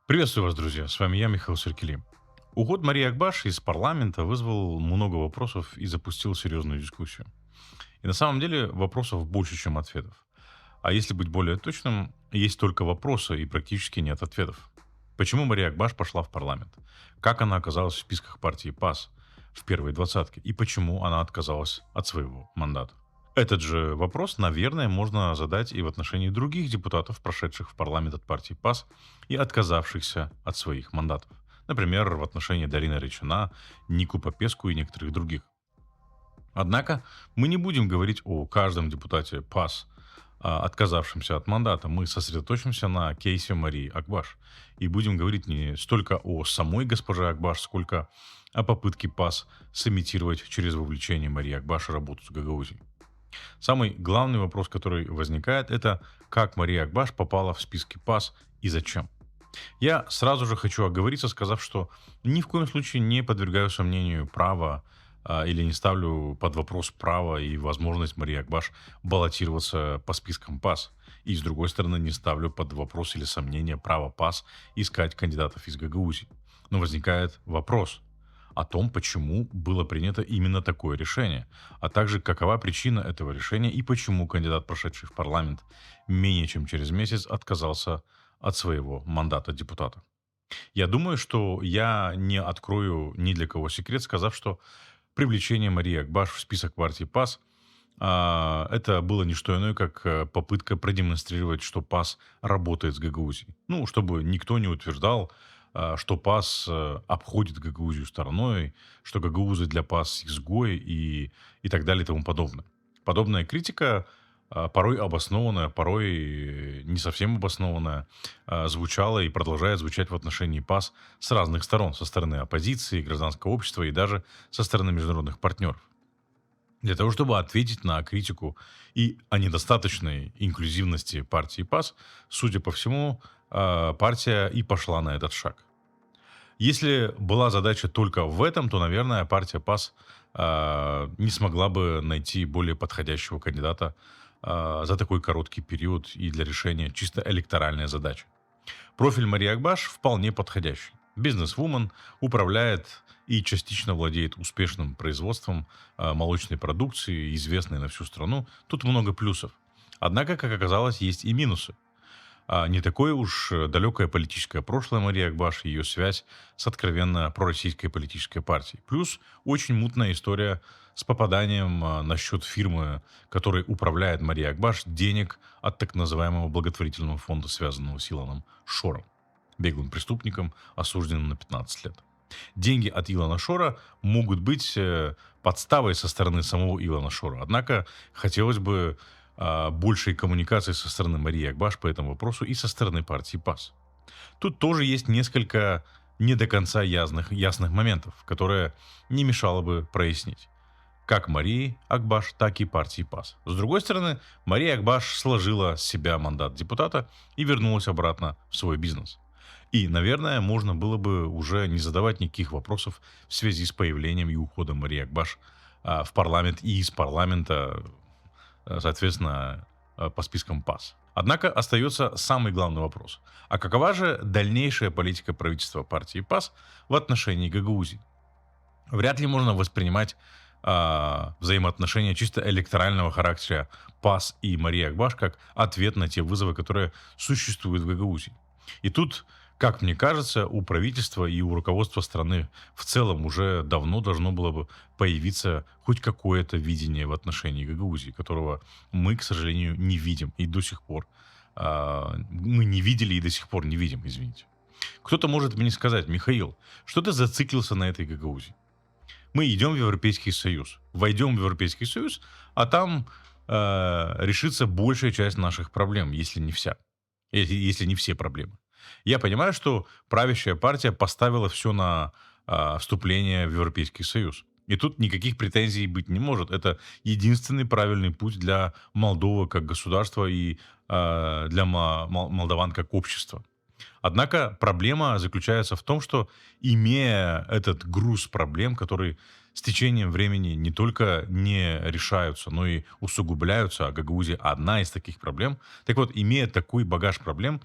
Приветствую вас, друзья. С вами я, Михаил Серкели. Уход Марии Акбаш из парламента вызвал много вопросов и запустил серьезную дискуссию. И на самом деле вопросов больше, чем ответов. А если быть более точным, есть только вопросы и практически нет ответов. Почему Мария Акбаш пошла в парламент? Как она оказалась в списках партии ПАС в первой двадцатке? И почему она отказалась от своего мандата? Этот же вопрос, наверное, можно задать и в отношении других депутатов, прошедших в парламент от партии ПАС и отказавшихся от своих мандатов. Например, в отношении Дарины Речина, Нику Попеску и некоторых других. Однако мы не будем говорить о каждом депутате ПАС, отказавшемся от мандата. Мы сосредоточимся на кейсе Марии Акбаш. И будем говорить не столько о самой госпоже Акбаш, сколько о попытке ПАС сымитировать через вовлечение Марии Акбаш работу с Гагаузией. Самый главный вопрос, который возникает, это как Мария Акбаш попала в списки ПАС и зачем. Я сразу же хочу оговориться, сказав, что ни в коем случае не подвергаю сомнению право или не ставлю под вопрос право и возможность Марии Акбаш баллотироваться по спискам ПАС. И, с другой стороны, не ставлю под вопрос или сомнение право ПАС искать кандидатов из Гагаузии. Но возникает вопрос о том, почему было принято именно такое решение, а также какова причина этого решения и почему кандидат, прошедший в парламент менее чем через месяц, отказался от своего мандата депутата. Я думаю, что я не открою ни для кого секрет, сказав, что привлечение Марии Акбаш в список партии ПАС это было не что иное, как попытка продемонстрировать, что ПАС работает с Гагаузией. Ну, чтобы никто не утверждал, что ПАС обходит Гагаузию стороной, что гагаузы для ПАС изгои и так далее и тому подобное. Подобная критика, порой обоснованная, порой не совсем обоснованная, звучала и продолжает звучать в отношении ПАС с разных сторон, со стороны оппозиции, гражданского общества и даже со стороны международных партнеров. Для того, чтобы ответить на критику и о недостаточной инклюзивности партии ПАС, судя по всему, партия и пошла на этот шаг. Если была задача только в этом, то, наверное, партия ПАС не смогла бы найти более подходящего кандидата за такой короткий период и для решения чисто электоральной задачи. Профиль Марии Акбаш вполне подходящий. Бизнесвумен, управляет и частично владеет успешным производством молочной продукции, известной на всю страну. Тут много плюсов. Однако, как оказалось, есть и минусы. Не такое уж далекое политическое прошлое Марии Акбаш, ее связь с откровенно пророссийской политической партией. Плюс очень мутная история с попаданием на счет фирмы, которой управляет Мария Акбаш, денег от так называемого благотворительного фонда, связанного с Илоном Шором, беглым преступником, осужденным на 15 лет. Деньги от Илона Шора могут быть подставой со стороны самого Илона Шора. Однако хотелось бы большей коммуникации со стороны Марии Акбаш по этому вопросу и со стороны партии ПАС. Тут тоже есть несколько не до конца ясных моментов, которые не мешало бы прояснить. Как Марии Акбаш, так и партии ПАС. С другой стороны, Мария Акбаш сложила с себя мандат депутата и вернулась обратно в свой бизнес. И, наверное, можно было бы уже не задавать никаких вопросов в связи с появлением и уходом Марии Акбаш в парламент и из парламента, соответственно, по спискам ПАС. Однако остается самый главный вопрос. А какова же дальнейшая политика правительства партии ПАС в отношении Гагаузии? Вряд ли можно воспринимать взаимоотношения чисто электорального характера ПАС и Марии Акбаш как ответ на те вызовы, которые существуют в Гагаузии. И тут, как мне кажется, у правительства и у руководства страны в целом уже давно должно было бы появиться хоть какое-то видение в отношении Гагаузии, которого мы, к сожалению, не видим и до сих пор. Мы не видели и до сих пор не видим, извините. Кто-то может мне сказать: Михаил, что ты зациклился на этой Гагаузии? Мы идем в Европейский Союз, войдем в Европейский Союз, а там решится большая часть наших проблем, если не вся, если не все проблемы. Я понимаю, что правящая партия поставила все на вступление в Европейский Союз. И тут никаких претензий быть не может. Это единственный правильный путь для Молдовы как государства и для молдаван как общества. Однако проблема заключается в том, что, имея этот груз проблем, которые с течением времени не только не решаются, но и усугубляются, а Гагаузия одна из таких проблем, так вот, имея такой багаж проблем,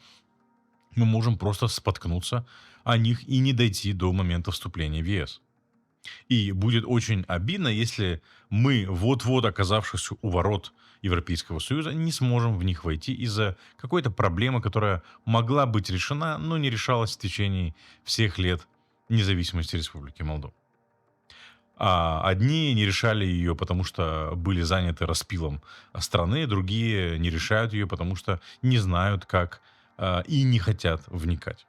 мы можем просто споткнуться о них и не дойти до момента вступления в ЕС. И будет очень обидно, если мы, вот-вот оказавшись у ворот Европейского Союза, не сможем в них войти из-за какой-то проблемы, которая могла быть решена, но не решалась в течение всех лет независимости Республики Молдова. А одни не решали ее, потому что были заняты распилом страны, другие не решают ее, потому что не знают, как и не хотят вникать.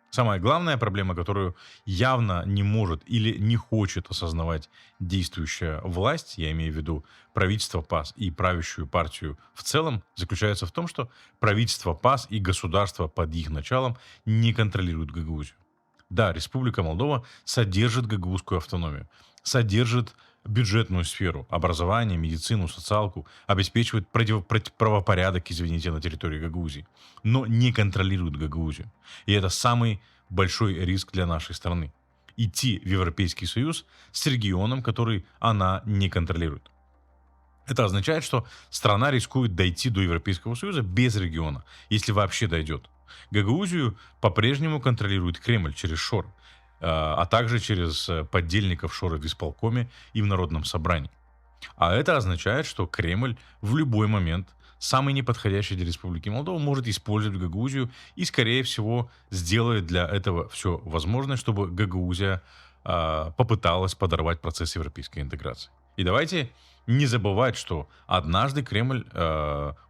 Самая главная проблема, которую явно не может или не хочет осознавать действующая власть, я имею в виду правительство ПАС и правящую партию в целом, заключается в том, что правительство ПАС и государство под их началом не контролируют Гагаузию. Да, Республика Молдова содержит гагаузскую автономию, содержит бюджетную сферу, образование, медицину, социалку, обеспечивает правопорядок, извините, на территории Гагаузии, но не контролирует Гагаузию. И это самый большой риск для нашей страны. Идти в Европейский Союз с регионом, который она не контролирует. Это означает, что страна рискует дойти до Европейского Союза без региона, если вообще дойдет. Гагаузию по-прежнему контролирует Кремль через Шор, а также через поддельников Шора в исполкоме и в Народном собрании. А это означает, что Кремль в любой момент, самый неподходящий для Республики Молдова, может использовать Гагаузию и, скорее всего, сделает для этого все возможное, чтобы Гагаузия попыталась подорвать процесс европейской интеграции. И давайте не забывать, что однажды Кремль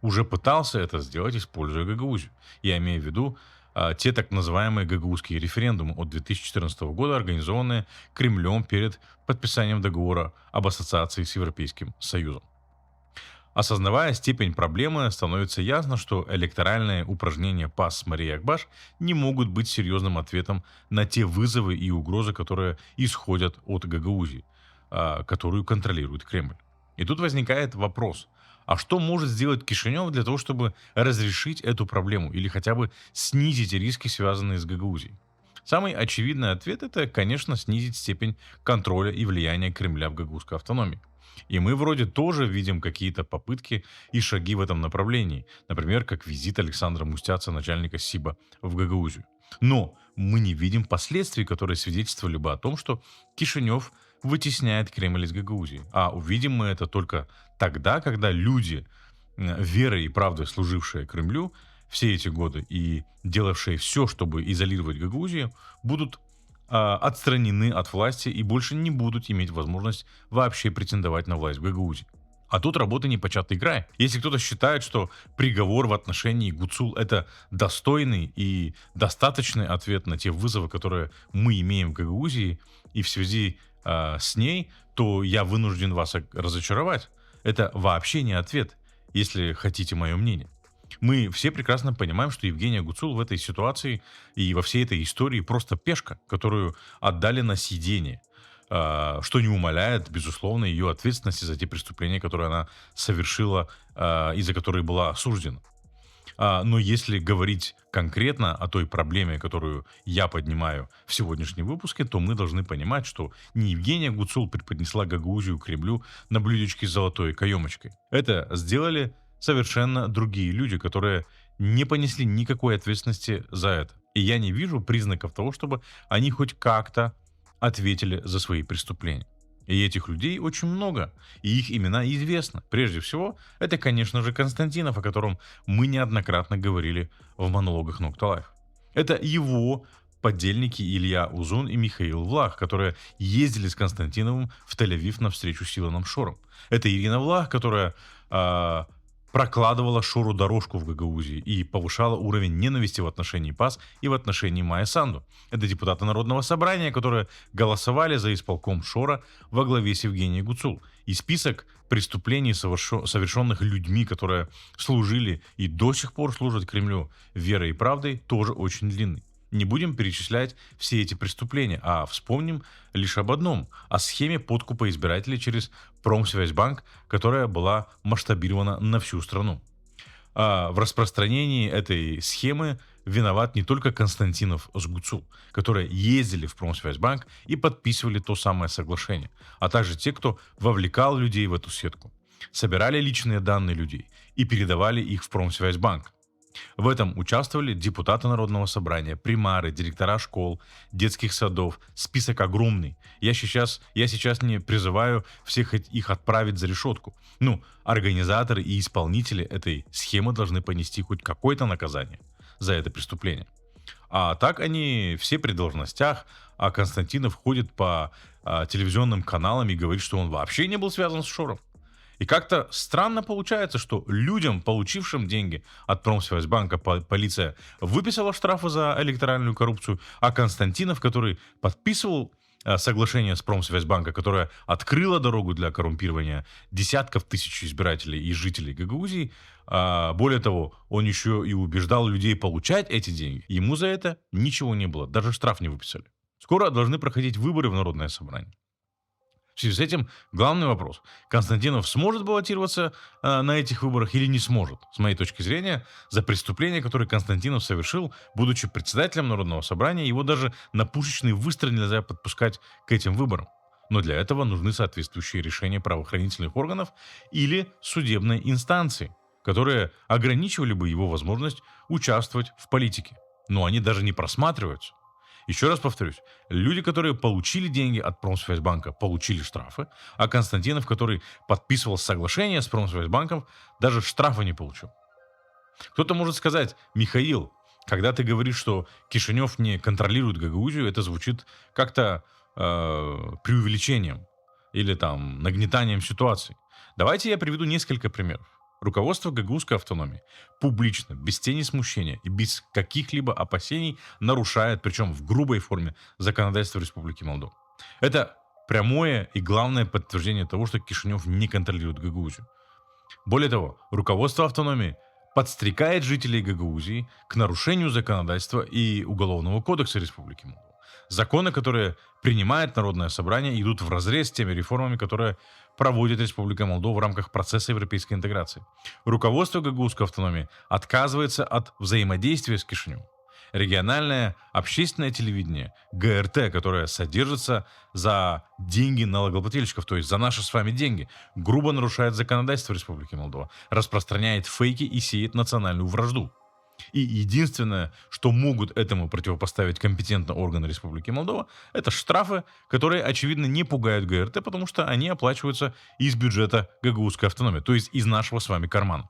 уже пытался это сделать, используя Гагаузию. Я имею в виду те так называемые гагаузские референдумы от 2014 года, организованные Кремлем перед подписанием договора об ассоциации с Европейским Союзом. Осознавая степень проблемы, становится ясно, что электоральные упражнения ПАС с Марией Акбаш не могут быть серьезным ответом на те вызовы и угрозы, которые исходят от Гагаузии, которую контролирует Кремль. И тут возникает вопрос, а что может сделать Кишинев для того, чтобы разрешить эту проблему или хотя бы снизить риски, связанные с Гагаузией? Самый очевидный ответ — это, конечно, снизить степень контроля и влияния Кремля в гагаузской автономии. И мы вроде тоже видим какие-то попытки и шаги в этом направлении. Например, как визит Александра Мустяца, начальника СИБа, в Гагаузию. Но мы не видим последствий, которые свидетельствовали бы о том, что Кишинев вытесняет Кремль из Гагаузии. А увидим мы это только тогда, когда люди, верой и правдой служившие Кремлю все эти годы и делавшие все, чтобы изолировать Гагаузию, будут отстранены от власти и больше не будут иметь возможность вообще претендовать на власть в Гагаузии. А тут работа непочатый край. Если кто-то считает, что приговор в отношении Гуцул — это достойный и достаточный ответ на те вызовы, которые мы имеем в Гагаузии, и в связи с ней, то я вынужден вас разочаровать. Это вообще не ответ, если хотите мое мнение. Мы все прекрасно понимаем, что Евгения Гуцул в этой ситуации и во всей этой истории просто пешка, которую отдали на съедение, что не умаляет, безусловно, ее ответственности за те преступления, которые она совершила и за которые была осуждена. Но если говорить конкретно о той проблеме, которую я поднимаю в сегодняшнем выпуске, то мы должны понимать, что не Евгения Гуцул преподнесла Гагаузию Кремлю на блюдечке с золотой каемочкой. Это сделали совершенно другие люди, которые не понесли никакой ответственности за это. И я не вижу признаков того, чтобы они хоть как-то ответили за свои преступления. И этих людей очень много, и их имена известны. Прежде всего, это, конечно же, Константинов, о котором мы неоднократно говорили в монологах Нокталайф. Это его подельники Илья Узун и Михаил Влах, которые ездили с Константиновым в Тель-Авив на встречу с Илоном Шором. Это Ирина Влах, которая прокладывала Шору дорожку в Гагаузии и повышала уровень ненависти в отношении ПАС и в отношении Майя Санду. Это депутаты Народного собрания, которые голосовали за исполком Шора во главе с Евгенией Гуцул. И список преступлений, совершенных людьми, которые служили и до сих пор служат Кремлю верой и правдой, тоже очень длинный. Не будем перечислять все эти преступления, а вспомним лишь об одном — о схеме подкупа избирателей через Промсвязьбанк, которая была масштабирована на всю страну. В распространении этой схемы виноват не только Константинов с Гуцул, которые ездили в Промсвязьбанк и подписывали то самое соглашение, а также те, кто вовлекал людей в эту сетку, собирали личные данные людей и передавали их в Промсвязьбанк. В этом участвовали депутаты Народного собрания, примары, директора школ, детских садов. Список огромный. Я сейчас не призываю всех их отправить за решетку. Ну, организаторы и исполнители этой схемы должны понести хоть какое-то наказание за это преступление. А так они все при должностях, а Константинов ходит по телевизионным каналам и говорит, что он вообще не был связан с Шором. И как-то странно получается, что людям, получившим деньги от Промсвязьбанка, полиция выписала штрафы за электоральную коррупцию, а Константинов, который подписывал соглашение с Промсвязьбанка, которое открыло дорогу для коррумпирования десятков тысяч избирателей и жителей Гагаузии, более того, он еще и убеждал людей получать эти деньги. Ему за это ничего не было, даже штраф не выписали. Скоро должны проходить выборы в Народное собрание. В связи с этим главный вопрос. Константинов сможет баллотироваться на этих выборах или не сможет? С моей точки зрения, за преступление, которое Константинов совершил, будучи председателем Народного собрания, его даже на пушечный выстрел нельзя подпускать к этим выборам. Но для этого нужны соответствующие решения правоохранительных органов или судебной инстанции, которые ограничивали бы его возможность участвовать в политике. Но они даже не просматриваются. Еще раз повторюсь, люди, которые получили деньги от Промсвязьбанка, получили штрафы, а Константинов, который подписывал соглашение с Промсвязьбанком, даже штрафа не получил. Кто-то может сказать: Михаил, когда ты говоришь, что Кишинев не контролирует Гагаузию, это звучит как-то преувеличением или там нагнетанием ситуации. Давайте я приведу несколько примеров. Руководство гагаузской автономии публично, без тени смущения и без каких-либо опасений нарушает, причем в грубой форме, законодательство Республики Молдова. Это прямое и главное подтверждение того, что Кишинев не контролирует Гагаузию. Более того, руководство автономии подстрекает жителей Гагаузии к нарушению законодательства и Уголовного кодекса Республики Молдова. Законы, которые принимает Народное собрание, идут вразрез с теми реформами, которые проводит Республика Молдова в рамках процесса европейской интеграции. Руководство гагаузской автономии отказывается от взаимодействия с Кишиневым. Региональное общественное телевидение, ГРТ, которое содержится за деньги налогоплательщиков, то есть за наши с вами деньги, грубо нарушает законодательство Республики Молдова, распространяет фейки и сеет национальную вражду. И единственное, что могут этому противопоставить компетентные органы Республики Молдова, это штрафы, которые, очевидно, не пугают ГРТ, потому что они оплачиваются из бюджета гагаузской автономии, то есть из нашего с вами кармана.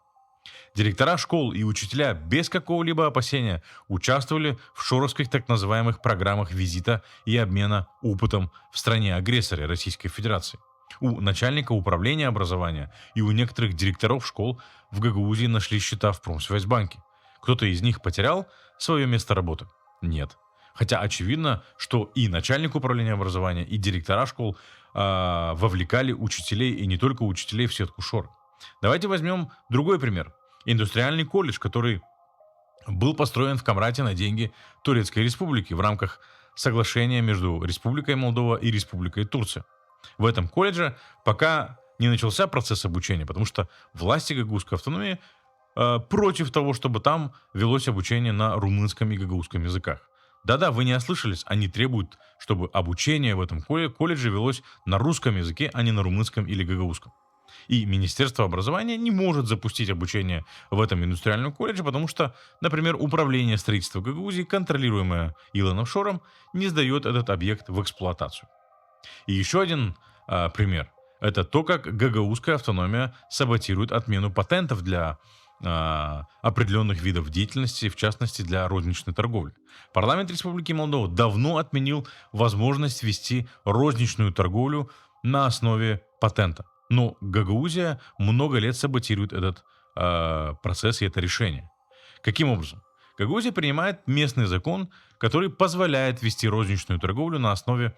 Директора школ и учителя без какого-либо опасения участвовали в шоровских так называемых программах визита и обмена опытом в стране-агрессоре Российской Федерации. У начальника управления образования и у некоторых директоров школ в Гагаузии нашли счета в Промсвязьбанке. Кто-то из них потерял свое место работы? Нет. Хотя очевидно, что и начальник управления образования, и директора школ вовлекали учителей, и не только учителей, в сетку Шор. Давайте возьмем другой пример. Индустриальный колледж, который был построен в Камрате на деньги Турецкой Республики в рамках соглашения между Республикой Молдова и Республикой Турция. В этом колледже пока не начался процесс обучения, потому что власти гагаузской автономии против того, чтобы там велось обучение на румынском и гагаузском языках. Да-да, вы не ослышались, они требуют, чтобы обучение в этом колледже велось на русском языке, а не на румынском или гагаузском. И Министерство образования не может запустить обучение в этом индустриальном колледже, потому что, например, управление строительства Гагаузии, контролируемое Илоном Шором, не сдает этот объект в эксплуатацию. И еще один пример. Это то, как гагаузская автономия саботирует отмену патентов для определенных видов деятельности, в частности для розничной торговли. Парламент Республики Молдова давно отменил возможность вести розничную торговлю на основе патента. Но Гагаузия много лет саботирует этот процесс и это решение. Каким образом? Гагаузия принимает местный закон, который позволяет вести розничную торговлю на основе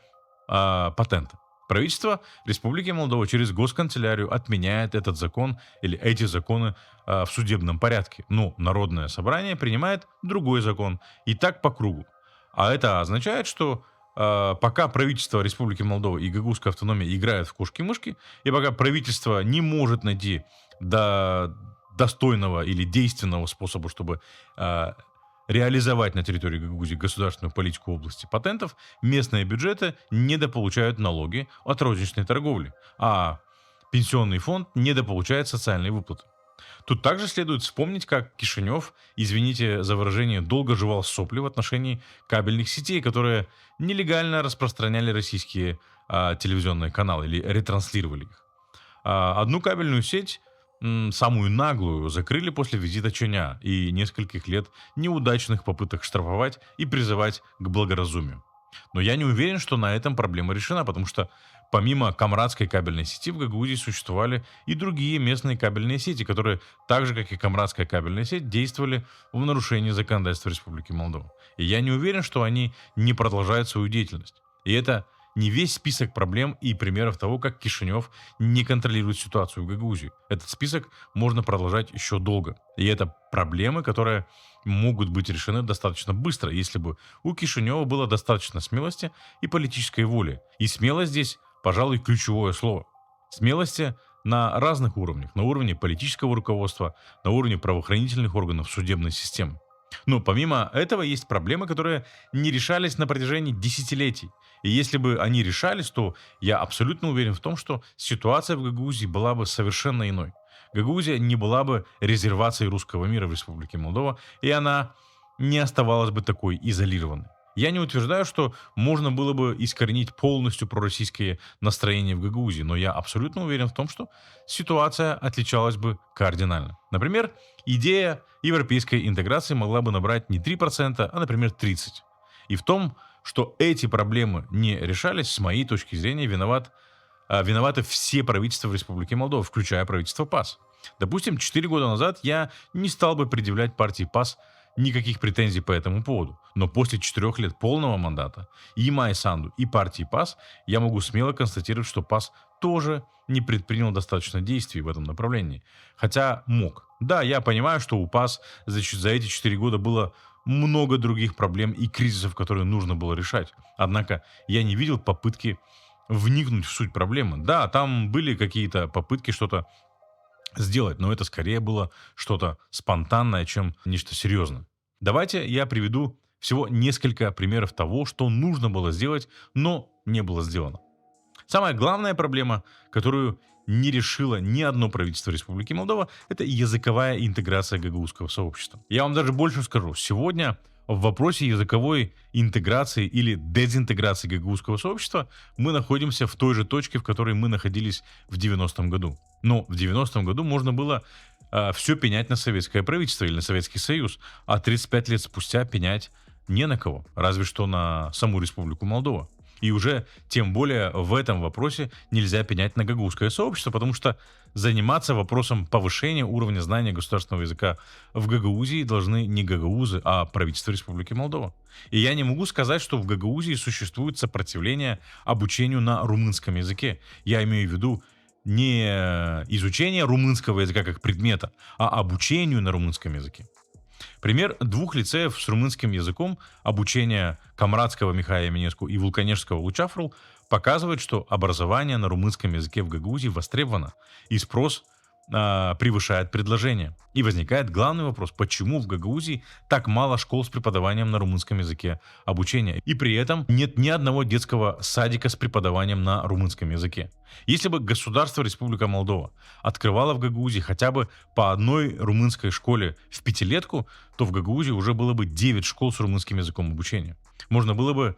патента. Правительство Республики Молдова через госканцелярию отменяет этот закон или эти законы в судебном порядке. Но Народное собрание принимает другой закон. И так по кругу. А это означает, что пока правительство Республики Молдова и гагаузская автономия играют в кошки-мышки, и пока правительство не может найти достойного или действенного способа, чтобы реализовать на территории Гагаузии государственную политику в области патентов, местные бюджеты недополучают налоги от розничной торговли, а пенсионный фонд недополучает социальные выплаты. Тут также следует вспомнить, как Кишинев, извините за выражение, долго жевал сопли в отношении кабельных сетей, которые нелегально распространяли российские телевизионные каналы или ретранслировали их. Одну кабельную сеть, самую наглую, закрыли после визита Чоня и нескольких лет неудачных попыток штрафовать и призывать к благоразумию. Но я не уверен, что на этом проблема решена, потому что помимо Камрадской кабельной сети в Гагаузии существовали и другие местные кабельные сети, которые, так же как и Камрадская кабельная сеть, действовали в нарушении законодательства Республики Молдова. И я не уверен, что они не продолжают свою деятельность. И это не весь список проблем и примеров того, как Кишинев не контролирует ситуацию в Гагаузии. Этот список можно продолжать еще долго. И это проблемы, которые могут быть решены достаточно быстро, если бы у Кишинева было достаточно смелости и политической воли. И смелость здесь, пожалуй, ключевое слово. Смелости на разных уровнях. На уровне политического руководства, на уровне правоохранительных органов, судебной системы. Но помимо этого есть проблемы, которые не решались на протяжении десятилетий. И если бы они решались, то я абсолютно уверен в том, что ситуация в Гагаузии была бы совершенно иной. Гагаузия не была бы резервацией русского мира в Республике Молдова, и она не оставалась бы такой изолированной. Я не утверждаю, что можно было бы искоренить полностью пророссийские настроения в Гагаузии, но я абсолютно уверен в том, что ситуация отличалась бы кардинально. Например, идея европейской интеграции могла бы набрать не 3%, а, например, 30%. И в том, что эти проблемы не решались, с моей точки зрения, виноваты все правительства в Республике Молдова, включая правительство ПАС. Допустим, 4 года назад я не стал бы предъявлять партии ПАС никаких претензий по этому поводу. Но после 4 лет полного мандата и Май Санду, и партии ПАС, я могу смело констатировать, что ПАС тоже не предпринял достаточно действий в этом направлении. Хотя мог. Да, я понимаю, что у ПАС за эти 4 года было много других проблем и кризисов, которые нужно было решать. Однако я не видел попытки вникнуть в суть проблемы. Да, там были какие-то попытки что-то сделать, но это скорее было что-то спонтанное, чем нечто серьезное. Давайте я приведу всего несколько примеров того, что нужно было сделать, но не было сделано. Самая главная проблема, которую не решило ни одно правительство Республики Молдова, это языковая интеграция гагаузского сообщества. Я вам даже больше скажу. Сегодня в вопросе языковой интеграции или дезинтеграции гагаузского сообщества мы находимся в той же точке, в которой мы находились в 90-м году. Но в 90-м году можно было все пенять на советское правительство или на Советский Союз, а 35 лет спустя пенять не на кого, разве что на саму Республику Молдова. И уже тем более в этом вопросе нельзя пенять на гагаузское сообщество, потому что заниматься вопросом повышения уровня знания государственного языка в Гагаузии должны не гагаузы, а правительство Республики Молдова. И я не могу сказать, что в Гагаузии существует сопротивление обучению на румынском языке. Я имею в виду не изучение румынского языка как предмета, а обучению на румынском языке. Пример 2 лицеев с румынским языком, обучение Камрадского Михаила Еминеску и Вулканежского Лучафрул показывает, что образование на румынском языке в Гагаузии востребовано, и спрос превышает предложение. И возникает главный вопрос, почему в Гагаузии так мало школ с преподаванием на румынском языке обучения, и при этом нет ни одного детского садика с преподаванием на румынском языке. Если бы государство Республика Молдова открывало в Гагаузии хотя бы по одной румынской школе в пятилетку, то в Гагаузии уже было бы 9 школ с румынским языком обучения. Можно было бы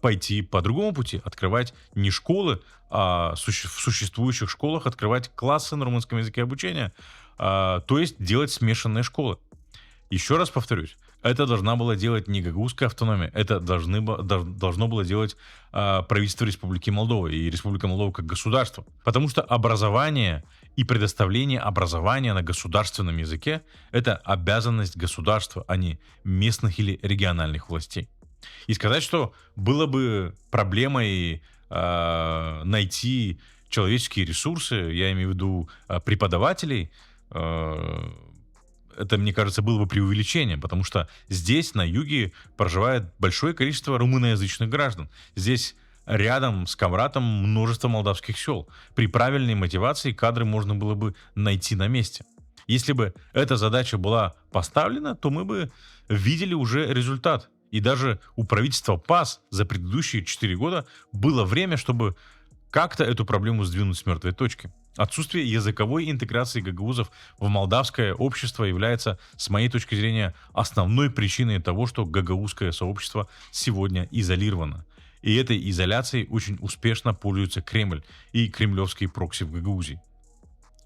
пойти по другому пути, открывать не школы, а в существующих школах открывать классы на румынском языке обучения, то есть делать смешанные школы. Еще раз повторюсь, это должна была делать не гагаузская автономия, это должно было делать правительство Республики Молдова и Республика Молдова как государство. Потому что образование и предоставление образования на государственном языке – это обязанность государства, а не местных или региональных властей. И сказать, что было бы проблемой найти человеческие ресурсы, я имею в виду преподавателей, это, мне кажется, было бы преувеличением, потому что здесь, на юге, проживает большое количество румыноязычных граждан. Здесь рядом с Камратом множество молдавских сел. При правильной мотивации кадры можно было бы найти на месте. Если бы эта задача была поставлена, то мы бы видели уже результат. И даже у правительства ПАС за предыдущие 4 года было время, чтобы как-то эту проблему сдвинуть с мертвой точки. Отсутствие языковой интеграции гагаузов в молдавское общество является, с моей точки зрения, основной причиной того, что гагаузское сообщество сегодня изолировано. И этой изоляцией очень успешно пользуется Кремль и кремлевские прокси в Гагаузии.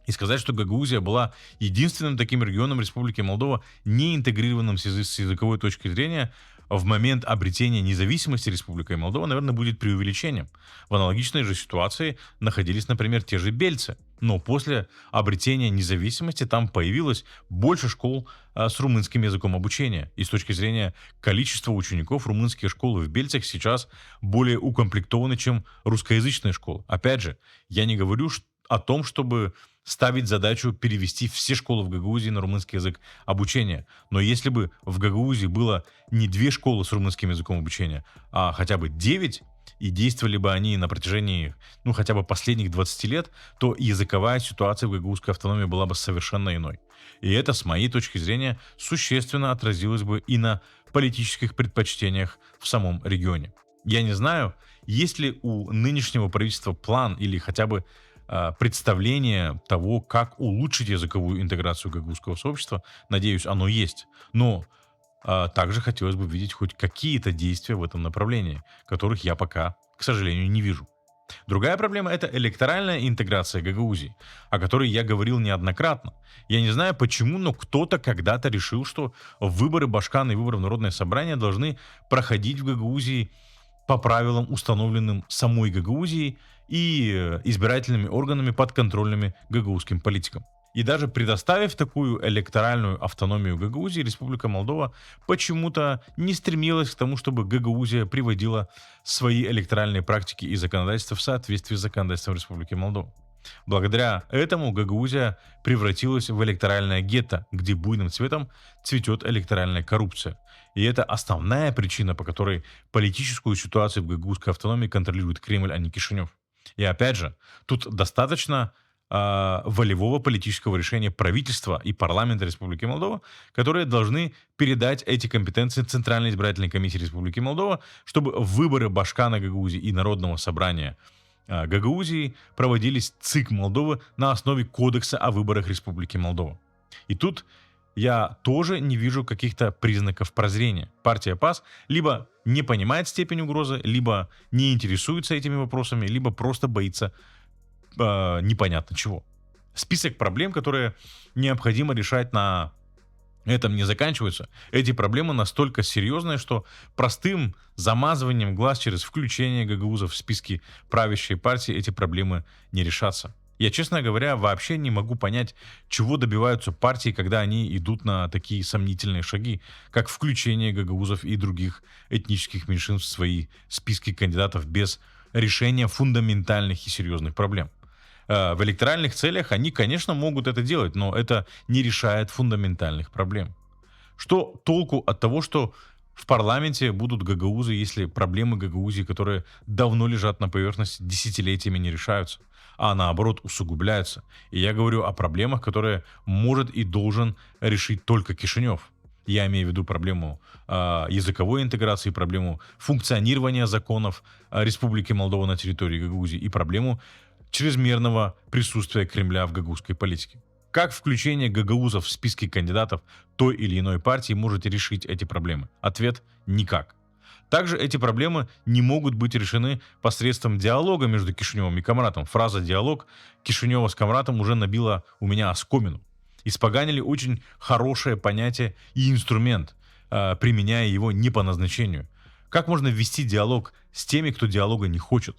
И сказать, что Гагаузия была единственным таким регионом Республики Молдова, не интегрированным с языковой точки зрения, в момент обретения независимости Республикой Молдова, наверное, будет преувеличением. В аналогичной же ситуации находились, например, те же бельцы. Но после обретения независимости там появилось больше школ с румынским языком обучения. И с точки зрения количества учеников, румынские школы в Бельцах сейчас более укомплектованы, чем русскоязычные школы. Опять же, я не говорю о том, чтобы ставить задачу перевести все школы в Гагаузии на румынский язык обучения. Но если бы в Гагаузии было не 2 школы с румынским языком обучения, а хотя бы 9, и действовали бы они на протяжении, хотя бы последних 20 лет, то языковая ситуация в гагаузской автономии была бы совершенно иной. И это, с моей точки зрения, существенно отразилось бы и на политических предпочтениях в самом регионе. Я не знаю, есть ли у нынешнего правительства план или хотя бы представление того, как улучшить языковую интеграцию гагаузского сообщества. Надеюсь, оно есть. Но также хотелось бы видеть хоть какие-то действия в этом направлении, которых я пока, к сожалению, не вижу. Другая проблема — это электоральная интеграция Гагаузии, о которой я говорил неоднократно. Я не знаю почему, но кто-то когда-то решил, что выборы Башкана и выборы в Народное собрание должны проходить в Гагаузии по правилам, установленным самой Гагаузией и избирательными органами, подконтрольными гагаузским политикам. И даже предоставив такую электоральную автономию Гагаузии, Республика Молдова почему-то не стремилась к тому, чтобы Гагаузия приводила свои электоральные практики и законодательства в соответствии с законодательством Республики Молдова. Благодаря этому Гагаузия превратилась в электоральное гетто, где буйным цветом цветет электоральная коррупция. И это основная причина, по которой политическую ситуацию в гагаузской автономии контролирует Кремль, а не Кишинев. И опять же, тут достаточно волевого политического решения правительства и парламента Республики Молдова, которые должны передать эти компетенции Центральной избирательной комиссии Республики Молдова, чтобы выборы Башкана Гагаузии и Народного собрания Гагаузии проводились ЦИК Молдовы на основе Кодекса о выборах Республики Молдова. И тут я тоже не вижу каких-то признаков прозрения. Партия ПАС либо не понимает степень угрозы, либо не интересуется этими вопросами, либо просто боится непонятно чего. Список проблем, которые необходимо решать на этом, не заканчиваются. Эти проблемы настолько серьезные, что простым замазыванием глаз через включение гагаузов в списки правящей партии эти проблемы не решатся. Я, честно говоря, вообще не могу понять, чего добиваются партии, когда они идут на такие сомнительные шаги, как включение гагаузов и других этнических меньшинств в свои списки кандидатов без решения фундаментальных и серьезных проблем. В электоральных целях они, конечно, могут это делать, но это не решает фундаментальных проблем. Что толку от того, что в парламенте будут гагаузы, если проблемы Гагаузии, которые давно лежат на поверхности, десятилетиями не решаются, а наоборот усугубляются? И я говорю о проблемах, которые может и должен решить только Кишинев. Я имею в виду проблему языковой интеграции, проблему функционирования законов Республики Молдова на территории Гагаузии и проблему чрезмерного присутствия Кремля в гагаузской политике. Как включение гагаузов в списки кандидатов той или иной партии может решить эти проблемы? Ответ – никак. Также эти проблемы не могут быть решены посредством диалога между Кишиневым и Камратом. Фраза «диалог» Кишинева с Камратом уже набила у меня оскомину. Испоганили очень хорошее понятие и инструмент, применяя его не по назначению. Как можно вести диалог с теми, кто диалога не хочет?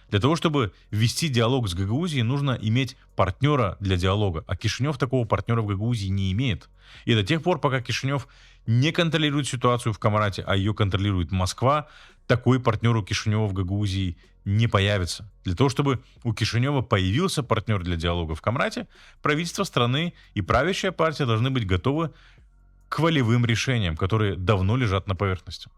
Для того, чтобы вести диалог с Гагаузией, нужно иметь партнера для диалога, а Кишинев такого партнера в Гагаузии не имеет. И до тех пор, пока Кишинев не контролирует ситуацию в Камарате, а ее контролирует Москва, такой партнер у Кишинева в Гагаузии не появится. Для того, чтобы у Кишинева появился партнер для диалога в Камарате, правительство страны и правящая партия должны быть готовы к волевым решениям, которые давно лежат на поверхности.